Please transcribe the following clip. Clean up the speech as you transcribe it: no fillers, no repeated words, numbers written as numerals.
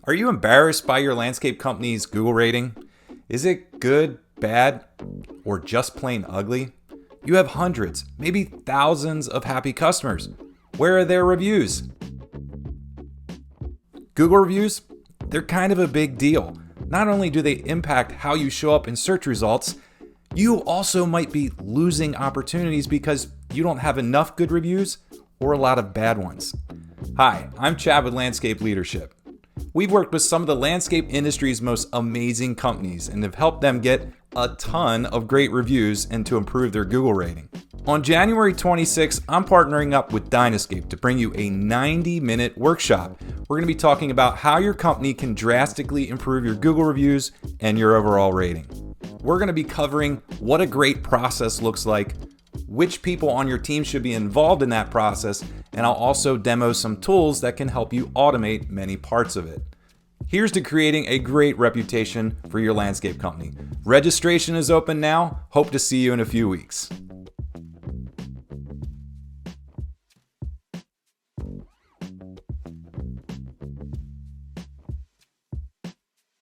Are you embarrassed by your landscape company's Google rating? Is it good, bad, or just plain ugly? You have hundreds, maybe thousands of happy customers. Where are their reviews? Google reviews? They're kind of a big deal. Not only do they impact how you show up in search results, you also might be losing opportunities because you don't have enough good reviews or a lot of bad ones. Hi, I'm Chad with Landscape Leadership. We've worked with some of the landscape industry's most amazing companies and have helped them get a ton of great reviews and to improve their Google rating. On January 26th, I'm partnering up with Dynascape to bring you a 90-minute workshop. We're going to be talking about how your company can drastically improve your Google reviews and your overall rating. We're going to be covering what a great process looks like, which people on your team should be involved in that process, and I'll also demo some tools that can help you automate many parts of it. Here's to creating a great reputation for your landscape company. Registration is open now. Hope to see you in a few weeks.